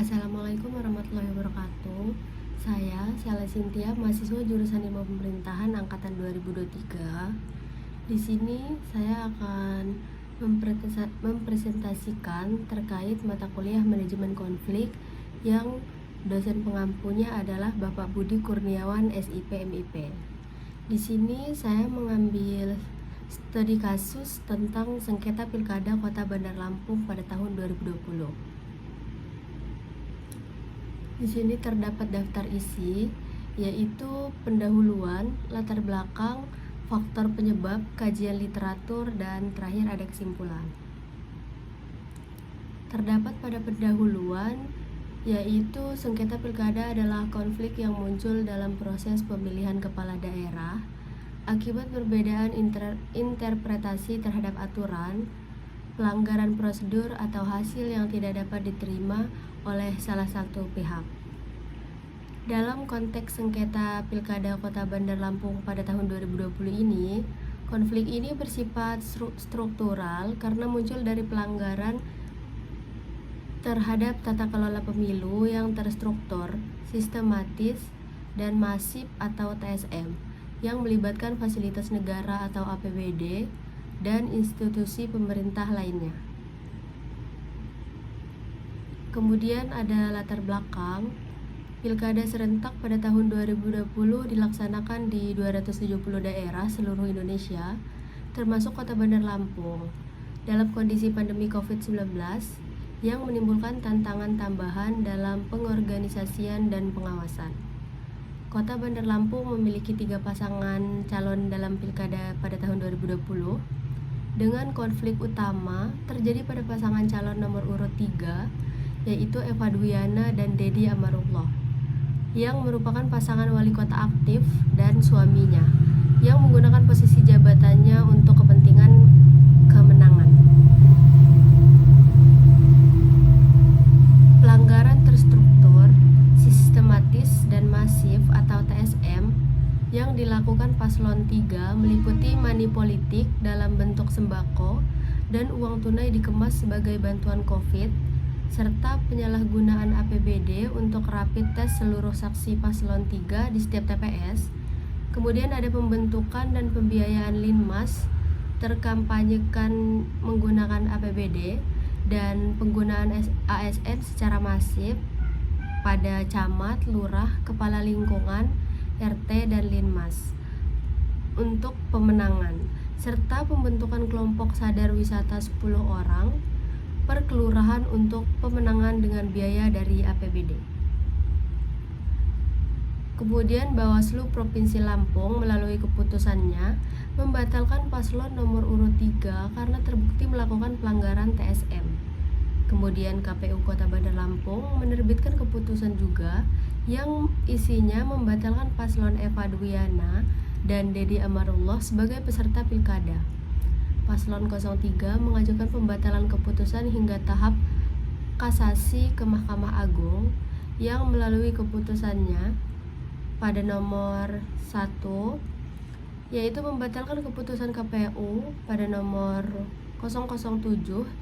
Assalamualaikum warahmatullahi wabarakatuh. Saya Syala Cynthia, mahasiswa jurusan Ilmu Pemerintahan angkatan 2023. Di sini saya akan mempresentasikan terkait mata kuliah manajemen konflik yang dosen pengampunya adalah Bapak Budi Kurniawan SIP MIP. Di sini saya mengambil studi kasus tentang sengketa Pilkada Kota Bandar Lampung pada tahun 2020. Di sini terdapat daftar isi, yaitu pendahuluan, latar belakang, faktor penyebab, kajian literatur, dan terakhir ada kesimpulan. Terdapat pada pendahuluan, yaitu sengketa pilkada adalah konflik yang muncul dalam proses pemilihan kepala daerah akibat perbedaan interpretasi terhadap aturan, pelanggaran prosedur atau hasil yang tidak dapat diterima oleh salah satu pihak. Dalam konteks sengketa Pilkada Kota Bandar Lampung pada tahun 2020 ini, konflik ini bersifat struktural karena muncul dari pelanggaran terhadap tata kelola pemilu yang terstruktur, sistematis, dan masif atau TSM, yang melibatkan fasilitas negara atau APBD dan institusi pemerintah lainnya. Kemudian ada latar belakang. Pilkada serentak pada tahun 2020 dilaksanakan di 270 daerah seluruh Indonesia, termasuk Kota Bandar Lampung, dalam kondisi pandemi COVID-19 yang menimbulkan tantangan tambahan dalam pengorganisasian dan pengawasan. Kota Bandar Lampung memiliki 3 pasangan calon dalam pilkada pada tahun 2020, dengan konflik utama terjadi pada pasangan calon nomor urut 3, yaitu Eva Dwiana dan Dedi Amarullah, yang merupakan pasangan wali kota aktif dan suaminya, yang menggunakan posisi jabatannya untuk kepentingan kemenangan. Pelanggaran terstruktur, sistematis, dan masif atau TSM yang dilakukan paslon 3 meliputi money politik dalam bentuk sembako dan uang tunai dikemas sebagai bantuan COVID, serta penyalahgunaan APBD untuk rapid test seluruh saksi paslon 3 di setiap TPS. Kemudian ada pembentukan dan pembiayaan Linmas terkampanyekan menggunakan APBD dan penggunaan ASN secara masif pada camat, lurah, kepala lingkungan, RT, dan Linmas untuk pemenangan, serta pembentukan kelompok sadar wisata 10 orang per kelurahan untuk pemenangan dengan biaya dari APBD. Kemudian Bawaslu Provinsi Lampung melalui keputusannya membatalkan paslon nomor urut 3 karena terbukti melakukan pelanggaran TSM. Kemudian KPU Kota Bandar Lampung menerbitkan keputusan juga yang isinya membatalkan paslon Eva Dwiana dan Dedi Amarullah sebagai peserta pilkada. Paslon 03 mengajukan pembatalan keputusan hingga tahap kasasi ke Mahkamah Agung yang melalui keputusannya pada nomor 1, yaitu membatalkan keputusan KPU pada nomor 007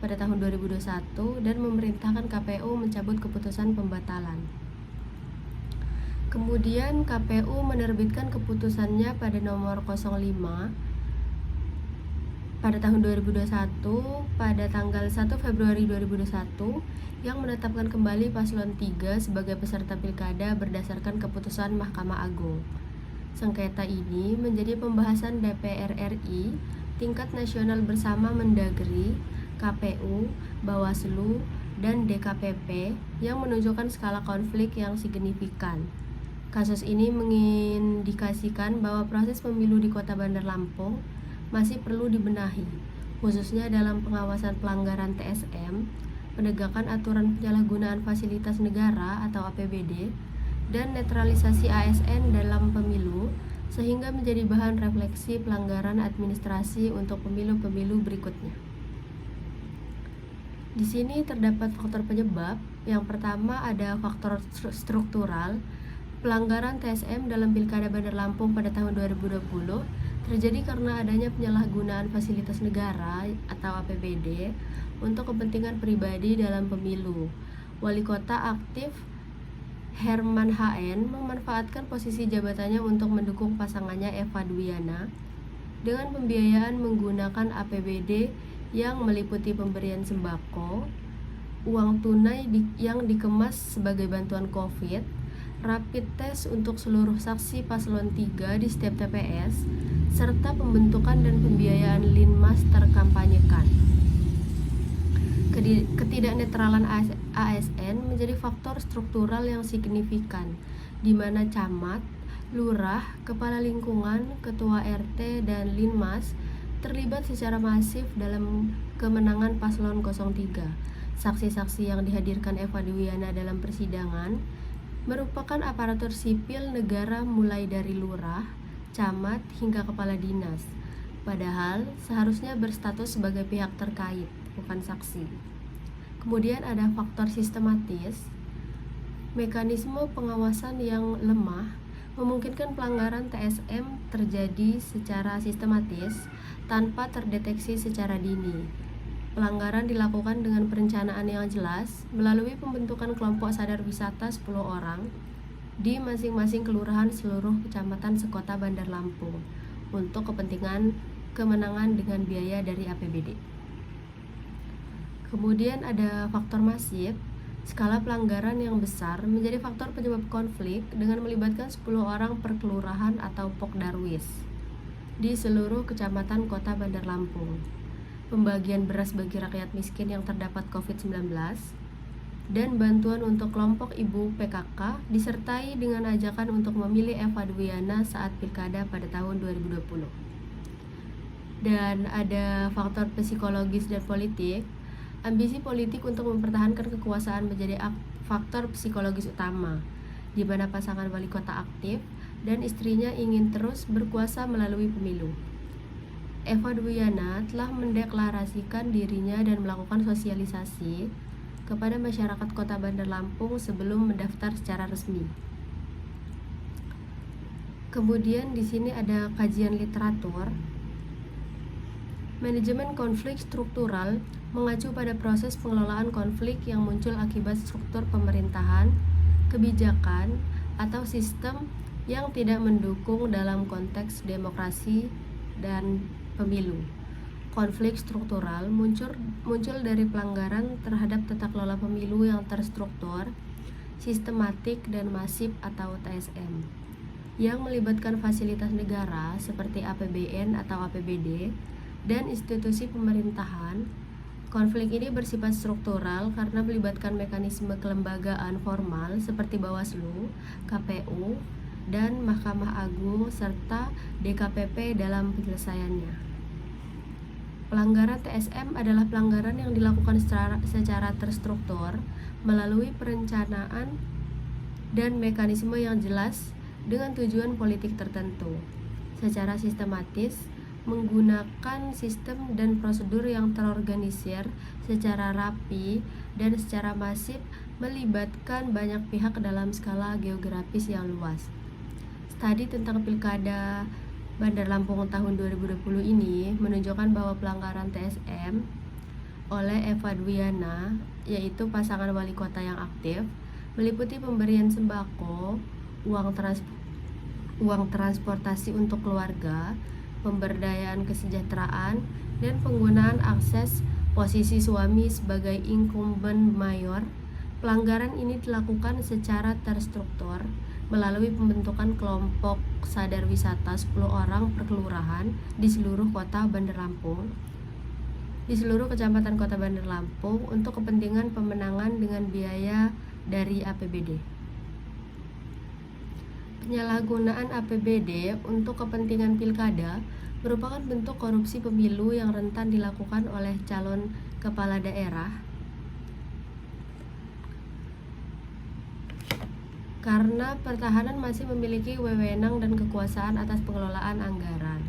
pada tahun 2021 dan memerintahkan KPU mencabut keputusan pembatalan. Kemudian KPU menerbitkan keputusannya pada nomor 05 pada tahun 2021 pada tanggal 1 Februari 2021 yang menetapkan kembali paslon 3 sebagai peserta pilkada berdasarkan keputusan Mahkamah Agung. Sengketa ini menjadi pembahasan DPR RI tingkat nasional bersama Mendagri, KPU, Bawaslu, dan DKPP yang menunjukkan skala konflik yang signifikan. Kasus ini mengindikasikan bahwa proses pemilu di Kota Bandar Lampung masih perlu dibenahi, khususnya dalam pengawasan pelanggaran TSM, penegakan aturan penyalahgunaan fasilitas negara atau APBD, dan netralisasi ASN dalam pemilu, sehingga menjadi bahan refleksi pelanggaran administrasi untuk pemilu-pemilu berikutnya. Di sini terdapat faktor penyebab. Yang pertama ada faktor struktural. Pelanggaran TSM dalam Pilkada Bandar Lampung pada tahun 2020 terjadi karena adanya penyalahgunaan fasilitas negara atau APBD untuk kepentingan pribadi dalam pemilu. Wali kota aktif Herman HN memanfaatkan posisi jabatannya untuk mendukung pasangannya Eva Dwiana dengan pembiayaan menggunakan APBD yang meliputi pemberian sembako, uang tunai yang dikemas sebagai bantuan COVID, rapid test untuk seluruh saksi paslon 3 di setiap TPS, serta pembentukan dan pembiayaan Linmas terkampanyekan. Ketidaknetralan ASN menjadi faktor struktural yang signifikan, di mana camat, lurah, kepala lingkungan, ketua RT, dan Linmas terlibat secara masif dalam kemenangan paslon 03. Saksi-saksi yang dihadirkan Eva Dwiana dalam persidangan merupakan aparatur sipil negara mulai dari lurah, camat, hingga kepala dinas. Padahal seharusnya berstatus sebagai pihak terkait, bukan saksi. Kemudian ada faktor sistematis. Mekanisme pengawasan yang lemah memungkinkan pelanggaran TSM terjadi secara sistematis tanpa terdeteksi secara dini. Pelanggaran dilakukan dengan perencanaan yang jelas melalui pembentukan kelompok sadar wisata 10 orang di masing-masing kelurahan seluruh kecamatan sekota Bandar Lampung untuk kepentingan kemenangan dengan biaya dari APBD. Kemudian ada faktor masif. Skala pelanggaran yang besar menjadi faktor penyebab konflik dengan melibatkan 10 orang per kelurahan atau Pokdarwis di seluruh kecamatan kota Bandar Lampung. Pembagian beras bagi rakyat miskin yang terdapat COVID-19, dan bantuan untuk kelompok ibu PKK disertai dengan ajakan untuk memilih Eva Dwiana saat pilkada pada tahun 2020. Dan ada faktor psikologis dan politik. Ambisi politik untuk mempertahankan kekuasaan menjadi faktor psikologis utama, di mana pasangan wali kota aktif dan istrinya ingin terus berkuasa melalui pemilu. Eva Dwiana telah mendeklarasikan dirinya dan melakukan sosialisasi kepada masyarakat kota Bandar Lampung sebelum mendaftar secara resmi. Kemudian di sini ada kajian literatur. Manajemen konflik struktural mengacu pada proses pengelolaan konflik yang muncul akibat struktur pemerintahan, kebijakan, atau sistem yang tidak mendukung dalam konteks demokrasi dan pemilu. Konflik struktural muncul dari pelanggaran terhadap tata kelola pemilu yang terstruktur, sistematik, dan masif atau TSM, yang melibatkan fasilitas negara seperti APBN atau APBD dan institusi pemerintahan. Konflik ini bersifat struktural karena melibatkan mekanisme kelembagaan formal seperti Bawaslu, KPU, dan Mahkamah Agung serta DKPP dalam penyelesaiannya. Pelanggaran TSM adalah pelanggaran yang dilakukan secara terstruktur melalui perencanaan dan mekanisme yang jelas dengan tujuan politik tertentu, secara sistematis, menggunakan sistem dan prosedur yang terorganisir secara rapi dan secara masif, melibatkan banyak pihak dalam skala geografis yang luas. Studi tentang Pilkada Bandar Lampung tahun 2020 ini menunjukkan bahwa pelanggaran TSM oleh Eva Dwiana, yaitu pasangan wali kota yang aktif, meliputi pemberian sembako, uang transportasi untuk keluarga, pemberdayaan kesejahteraan, dan penggunaan akses posisi suami sebagai incumbent mayor. Pelanggaran ini dilakukan secara terstruktur melalui pembentukan kelompok sadar wisata 10 orang per kelurahan di seluruh kota Bandar Lampung, di seluruh kecamatan kota Bandar Lampung untuk kepentingan pemenangan dengan biaya dari APBD. Penyalahgunaan APBD untuk kepentingan pilkada merupakan bentuk korupsi pemilu yang rentan dilakukan oleh calon kepala daerah karena pertahanan masih memiliki wewenang dan kekuasaan atas pengelolaan anggaran,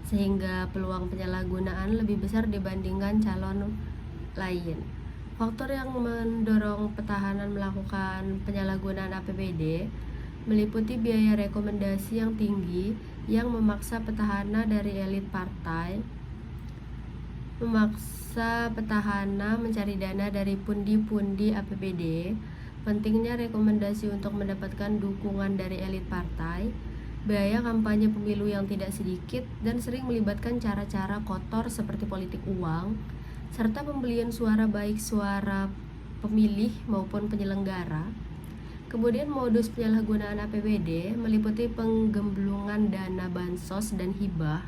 sehingga peluang penyalahgunaan lebih besar dibandingkan calon lain. Faktor yang mendorong petahana melakukan penyalahgunaan APBD meliputi biaya rekomendasi yang tinggi yang memaksa petahana dari elit partai memaksa petahana mencari dana dari pundi-pundi APBD, pentingnya rekomendasi untuk mendapatkan dukungan dari elit partai, biaya kampanye pemilu yang tidak sedikit dan sering melibatkan cara-cara kotor seperti politik uang, serta pembelian suara baik suara pemilih maupun penyelenggara. Kemudian modus penyalahgunaan APBD meliputi penggemblungan dana bansos dan hibah,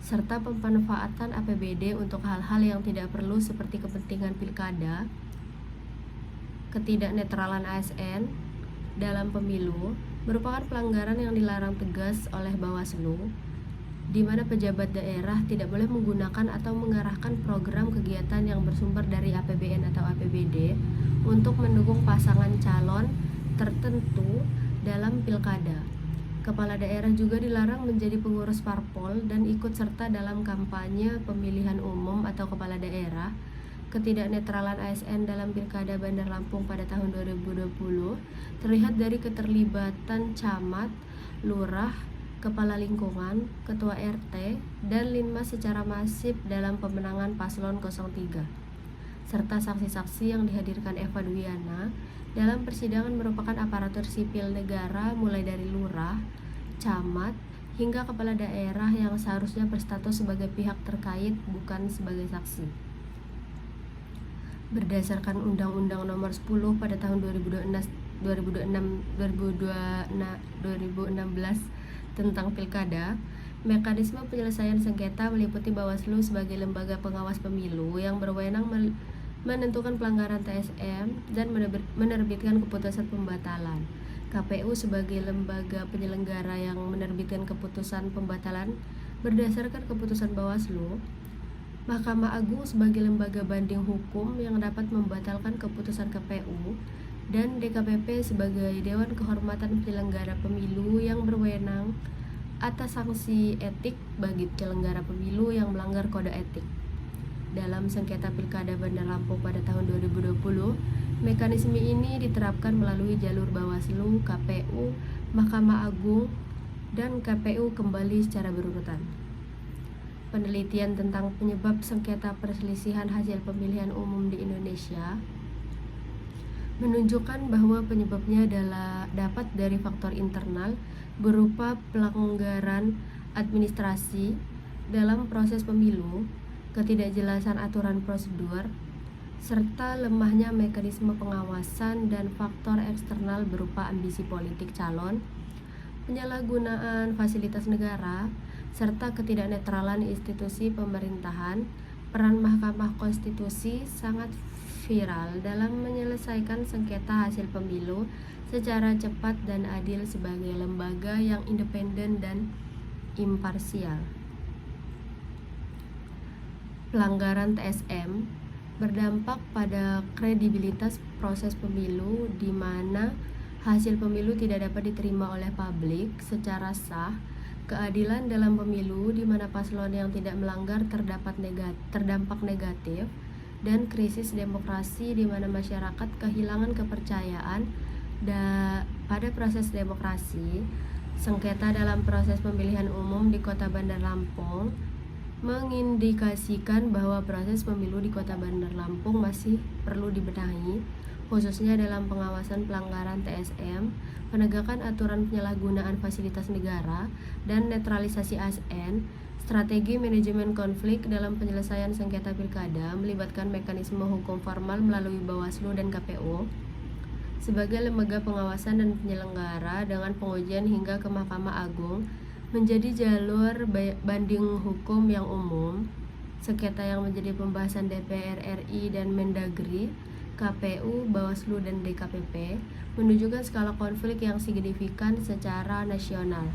serta pemanfaatan APBD untuk hal-hal yang tidak perlu seperti kepentingan pilkada, ketidaknetralan ASN dalam pemilu merupakan pelanggaran yang dilarang tegas oleh Bawaslu, di mana pejabat daerah tidak boleh menggunakan atau mengarahkan program kegiatan yang bersumber dari APBN atau APBD untuk mendukung pasangan calon tertentu dalam pilkada. Kepala daerah juga dilarang menjadi pengurus parpol dan ikut serta dalam kampanye pemilihan umum atau kepala daerah. Ketidaknetralan ASN dalam Pilkada Bandar Lampung pada tahun 2020 terlihat dari keterlibatan camat, lurah, kepala lingkungan, ketua RT, dan Linmas secara masif dalam pemenangan paslon 03, serta saksi-saksi yang dihadirkan Eva Dwiana dalam persidangan merupakan aparatur sipil negara mulai dari lurah, camat, hingga kepala daerah yang seharusnya berstatus sebagai pihak terkait bukan sebagai saksi. Berdasarkan Undang-Undang Nomor 10 pada tahun 2016 tentang Pilkada, mekanisme penyelesaian sengketa meliputi Bawaslu sebagai lembaga pengawas pemilu yang berwenang menentukan pelanggaran TSM dan menerbitkan keputusan pembatalan. KPU sebagai lembaga penyelenggara yang menerbitkan keputusan pembatalan berdasarkan keputusan Bawaslu. Mahkamah Agung sebagai lembaga banding hukum yang dapat membatalkan keputusan KPU, dan DKPP sebagai Dewan Kehormatan Penyelenggara Pemilu yang berwenang atas sanksi etik bagi penyelenggara pemilu yang melanggar kode etik. Dalam sengketa Pilkada Bandar Lampung pada tahun 2020, mekanisme ini diterapkan melalui jalur Bawaslu, KPU, Mahkamah Agung, dan KPU kembali secara berurutan. Penelitian tentang penyebab sengketa perselisihan hasil pemilihan umum di Indonesia menunjukkan bahwa penyebabnya adalah dapat dari faktor internal berupa pelanggaran administrasi dalam proses pemilu, ketidakjelasan aturan prosedur, serta lemahnya mekanisme pengawasan, dan faktor eksternal berupa ambisi politik calon, penyalahgunaan fasilitas negara, serta ketidaknetralan institusi pemerintahan. Peran Mahkamah Konstitusi sangat vital dalam menyelesaikan sengketa hasil pemilu secara cepat dan adil sebagai lembaga yang independen dan imparsial. Pelanggaran TSM berdampak pada kredibilitas proses pemilu, di mana hasil pemilu tidak dapat diterima oleh publik secara sah, keadilan dalam pemilu di mana paslon yang tidak melanggar terdampak negatif, dan krisis demokrasi di mana masyarakat kehilangan kepercayaan pada proses demokrasi. Sengketa dalam proses pemilihan umum di Kota Bandar Lampung mengindikasikan bahwa proses pemilu di Kota Bandar Lampung masih perlu dibenahi, khususnya dalam pengawasan pelanggaran TSM, penegakan aturan penyalahgunaan fasilitas negara, dan netralisasi ASN. Strategi manajemen konflik dalam penyelesaian sengketa pilkada melibatkan mekanisme hukum formal melalui Bawaslu dan KPU sebagai lembaga pengawasan dan penyelenggara dengan pengujian hingga ke Mahkamah Agung menjadi jalur banding hukum yang umum. Sengketa yang menjadi pembahasan DPR RI dan Mendagri, KPU, Bawaslu, dan DKPP menunjukkan skala konflik yang signifikan secara nasional.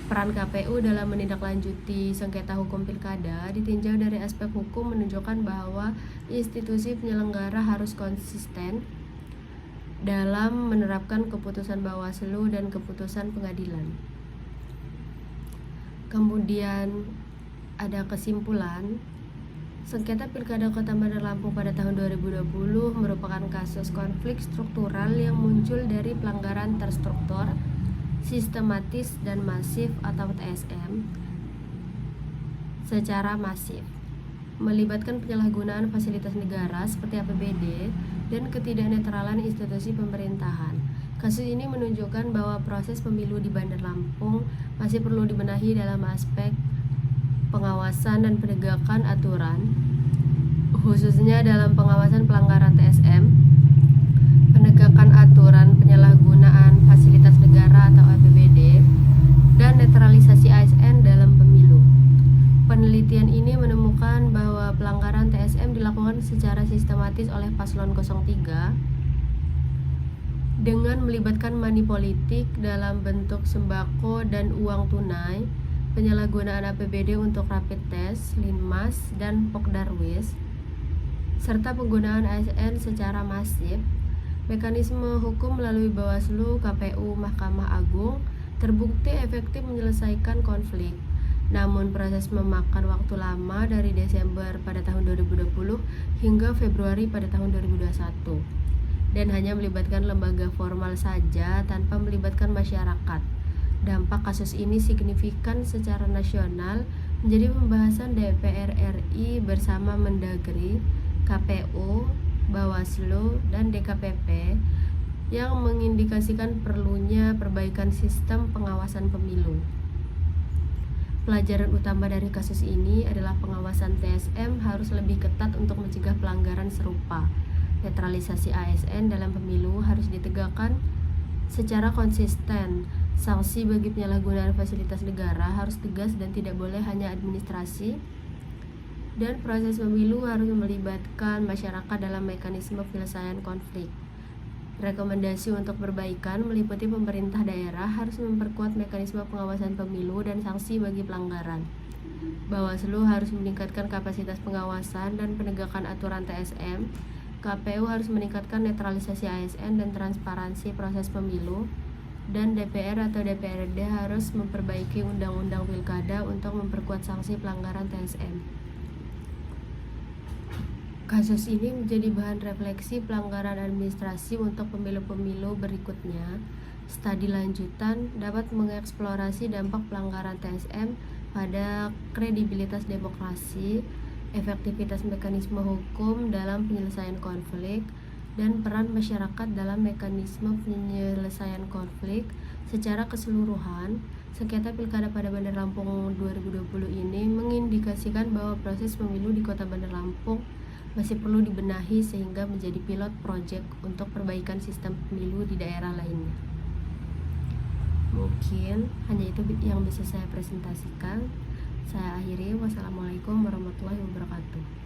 Peran KPU dalam menindaklanjuti sengketa hukum pilkada ditinjau dari aspek hukum menunjukkan bahwa institusi penyelenggara harus konsisten dalam menerapkan keputusan Bawaslu dan keputusan pengadilan. Kemudian ada kesimpulan, sengketa Pilkada Kota Bandar Lampung pada tahun 2020 merupakan kasus konflik struktural yang muncul dari pelanggaran terstruktur, sistematis, dan masif atau TSM secara masif. melibatkan penyalahgunaan fasilitas negara seperti APBD, dan ketidaknetralan institusi pemerintahan. Kasus ini menunjukkan bahwa proses pemilu di Bandar Lampung masih perlu dibenahi dalam aspek pengawasan dan penegakan aturan, khususnya dalam pengawasan pelanggaran TSM, penegakan aturan penyalahgunaan fasilitas negara atau APBD, dan netralisasi ASN dalam pemilu. Penelitian ini menemukan bahwa pelanggaran TSM dilakukan secara sistematis oleh paslon 03 dengan melibatkan money politik dalam bentuk sembako dan uang tunai, penyalahgunaan APBD untuk rapid test, Linmas, dan Pokdarwis, serta penggunaan ASN secara masif. Mekanisme hukum melalui Bawaslu, KPU, Mahkamah Agung terbukti efektif menyelesaikan konflik. Namun proses memakan waktu lama dari Desember pada tahun 2020 hingga Februari pada tahun 2021, dan hanya melibatkan lembaga formal saja tanpa melibatkan masyarakat. Dampak kasus ini signifikan secara nasional, menjadi pembahasan DPR RI bersama Mendagri, KPU, Bawaslu, dan DKPP yang mengindikasikan perlunya perbaikan sistem pengawasan pemilu. Pelajaran utama dari kasus ini adalah pengawasan TSM harus lebih ketat untuk mencegah pelanggaran serupa. Netralisasi ASN dalam pemilu harus ditegakkan secara konsisten. Sanksi bagi penyalahgunaan fasilitas negara harus tegas dan tidak boleh hanya administrasi. Dan proses pemilu harus melibatkan masyarakat dalam mekanisme penyelesaian konflik. Rekomendasi untuk perbaikan meliputi pemerintah daerah harus memperkuat mekanisme pengawasan pemilu dan sanksi bagi pelanggaran. Bawaslu harus meningkatkan kapasitas pengawasan dan penegakan aturan TSM. KPU harus meningkatkan netralisasi ASN dan transparansi proses pemilu. Dan DPR atau DPRD harus memperbaiki undang-undang pilkada untuk memperkuat sanksi pelanggaran TSM. Kasus ini menjadi bahan refleksi pelanggaran administrasi untuk pemilu-pemilu berikutnya. Studi lanjutan dapat mengeksplorasi dampak pelanggaran TSM pada kredibilitas demokrasi, efektivitas mekanisme hukum dalam penyelesaian konflik, dan peran masyarakat dalam mekanisme penyelesaian konflik secara keseluruhan. Sengketa pilkada pada Bandar Lampung 2020 ini mengindikasikan bahwa proses pemilu di Kota Bandar Lampung masih perlu dibenahi sehingga menjadi pilot project untuk perbaikan sistem pemilu di daerah lainnya. Mungkin hanya itu yang bisa saya presentasikan. Saya akhiri. Wassalamualaikum warahmatullahi wabarakatuh.